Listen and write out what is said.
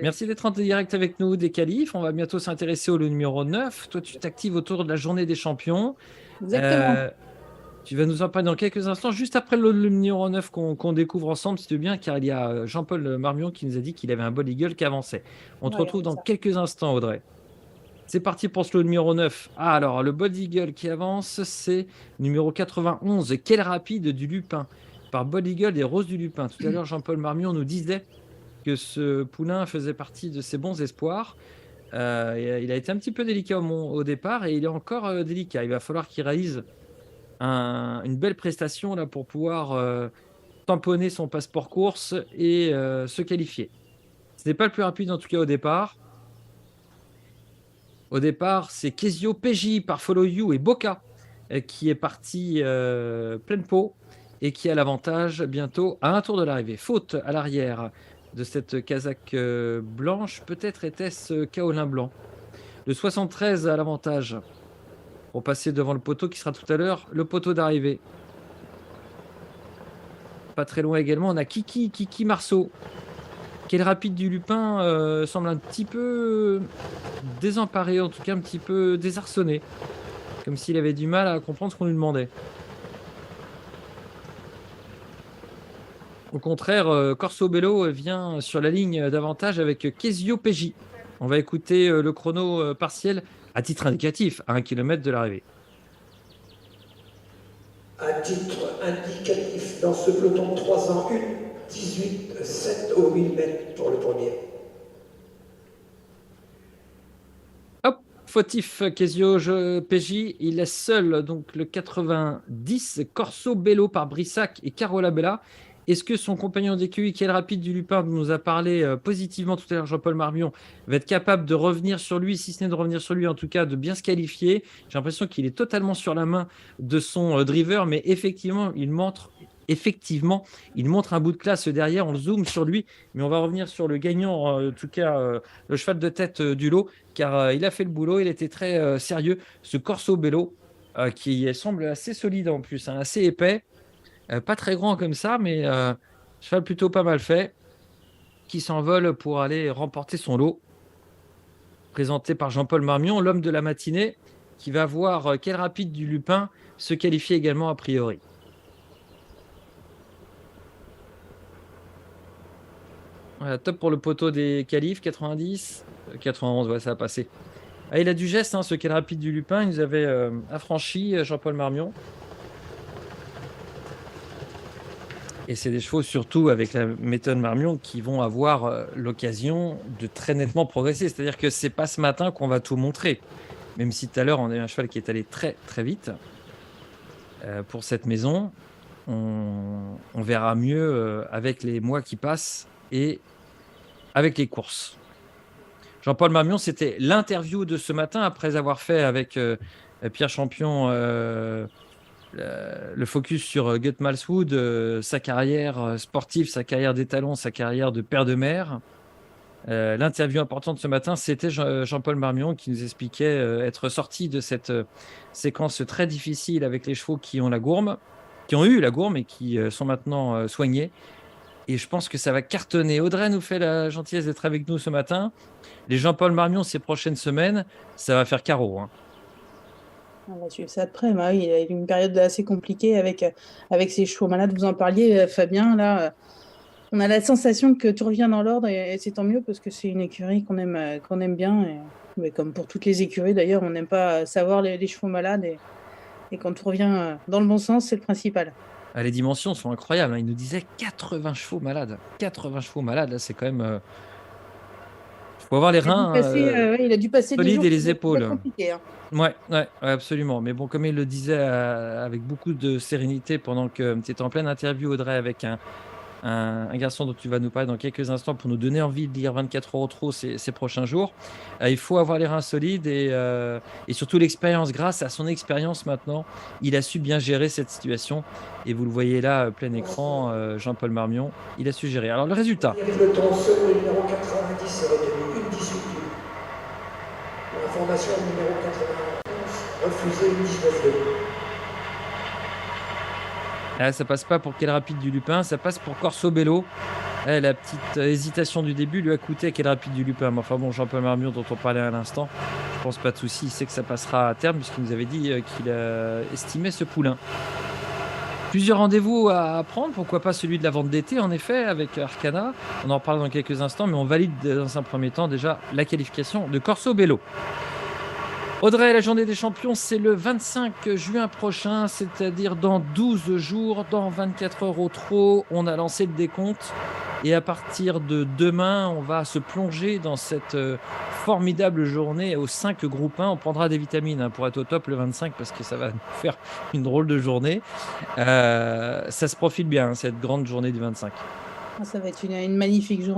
Merci d'être en direct avec nous des qualifs. On va bientôt s'intéresser au lot numéro 9. Toi, tu t'actives autour de la journée des champions. Exactement. Euh, Tu vas nous en parler dans quelques instants, juste après le lot numéro 9 qu'on découvre ensemble, si tu veux bien, car il y a Jean-Paul Marmion qui nous a dit qu'il avait un bol eagle qui avançait. On te Ouais, retrouve dans ça. quelques instants, Audrey. C'est parti pour ce lot numéro 9. Ah, alors, le bol eagle qui avance, c'est numéro 91. Quel rapide du Lupin par Bol Eagle et Rose du Lupin. Tout à l'heure, Jean-Paul Marmion nous disait que ce poulain faisait partie de ses bons espoirs. Il a été un petit peu délicat au départ et il est encore délicat. Il va falloir qu'il réalise une belle prestation là, pour pouvoir tamponner son passeport course et se qualifier. Ce n'est pas le plus rapide en tout cas au départ. Au départ, c'est Kezio PJ par Follow You et Boca qui est parti pleine pot et qui a l'avantage bientôt à un tour de l'arrivée. Faute à l'arrière de cette casaque blanche. Peut-être était-ce Kaolin Blanc. Le 73 à l'avantage pour passer devant le poteau qui sera tout à l'heure le poteau d'arrivée. Pas très loin également, on a Kiki Marceau. Quel rapide du Lupin semble un petit peu désemparé, en tout cas un petit peu désarçonné. Comme s'il avait du mal à comprendre ce qu'on lui demandait. Au contraire, Corso Bello vient sur la ligne d'avantage avec Kezio PJ. On va écouter le chrono partiel à titre indicatif, à 1 km de l'arrivée. À titre indicatif, dans ce peloton de 3 ans, 1,18,7 au 1000 mètres pour le premier. Hop, fautif Kezio PJ, il laisse seul donc le 90 Corso Bello par Brissac et Carola Bella. Est-ce que son compagnon d'écurie, qui est le rapide du Lupin, dont nous a parlé positivement tout à l'heure Jean-Paul Marmion, va être capable de revenir sur lui, si ce n'est de revenir sur lui, en tout cas de bien se qualifier? J'ai l'impression qu'il est totalement sur la main de son driver, mais effectivement, il montre un bout de classe derrière, on le zoome sur lui, mais on va revenir sur le gagnant, en tout cas le cheval de tête du lot, car il a fait le boulot, il était très sérieux, ce Corso Bello, qui semble assez solide en plus, hein, assez épais. Pas très grand comme ça, mais cheval plutôt pas mal fait, qui s'envole pour aller remporter son lot. Présenté par Jean-Paul Marmion, l'homme de la matinée, qui va voir quel rapide du Lupin se qualifier également a priori. Voilà, top pour le poteau des qualifs, 90, 91, ouais, ça a passé. Ah, il a du geste, hein, ce quel rapide du Lupin, il nous avait affranchi Jean-Paul Marmion. Et c'est des chevaux, surtout avec la méthode Marmion, qui vont avoir l'occasion de très nettement progresser. C'est-à-dire que c'est pas ce matin qu'on va tout montrer. Même si tout à l'heure, on a eu un cheval qui est allé très, très vite. Pour cette maison, on verra mieux avec les mois qui passent et avec les courses. Jean-Paul Marmion, c'était l'interview de ce matin, après avoir fait avec Pierre Champion le focus sur Gut Malswood, sa carrière sportive, sa carrière d'étalon, sa carrière de père de mère. L'interview importante ce matin, c'était Jean-Paul Marmion qui nous expliquait être sorti de cette séquence très difficile avec les chevaux qui ont eu la gourme et qui sont maintenant soignés. Et je pense que ça va cartonner. Audrey nous fait la gentillesse d'être avec nous ce matin. Les Jean-Paul Marmion, ces prochaines semaines, ça va faire carreau, hein. On va suivre ça de près. Bah oui, il a eu une période assez compliquée avec ses chevaux malades. Vous en parliez, Fabien. Là, on a la sensation que tout revient dans l'ordre et c'est tant mieux parce que c'est une écurie qu'on aime bien. Mais comme pour toutes les écuries, d'ailleurs, on n'aime pas savoir les chevaux malades. Et quand tout revient dans le bon sens, c'est le principal. Ah, les dimensions sont incroyables, hein. Il nous disait 80 chevaux malades. 80 chevaux malades, là, c'est quand même. Il faut avoir les reins Il a dû passer des solides jours et qui les devaient être épaules. compliqués. Hein. Ouais, absolument. Mais bon, comme il le disait avec beaucoup de sérénité pendant que tu étais en pleine interview, Audrey, avec un garçon dont tu vas nous parler dans quelques instants pour nous donner envie de lire 24 heures au trot ces prochains jours. Il faut avoir les reins solides et surtout l'expérience. Grâce à son expérience maintenant, il a su bien gérer cette situation. Et vous le voyez là, plein écran, Jean-Paul Marmion, il a su gérer. Alors le résultat. Le peloton, seul le numéro 90 est retenu, 1,18. L'information numéro 91, refusé 1,19. Ça passe pas pour quel rapide du Lupin, ça passe pour Corso Bello, La petite hésitation du début lui a coûté Quel Rapide du Lupin. Mais enfin bon, Jean-Paul Marmion, dont on parlait à l'instant, je pense pas de souci. Il sait que ça passera à terme, puisqu'il nous avait dit qu'il estimait ce poulain. Plusieurs rendez-vous à prendre, pourquoi pas celui de la vente d'été, en effet, avec Arcana. On en reparle dans quelques instants, mais on valide dans un premier temps déjà la qualification de Corso Bello. Audrey, la journée des champions, c'est le 25 juin prochain, c'est-à-dire dans 12 jours, dans 24 heures au trot. On a lancé le décompte et à partir de demain, on va se plonger dans cette formidable journée aux 5 groupes 1. On prendra des vitamines pour être au top le 25 parce que ça va nous faire une drôle de journée. Ça se profile bien, cette grande journée du 25. Ça va être une magnifique journée.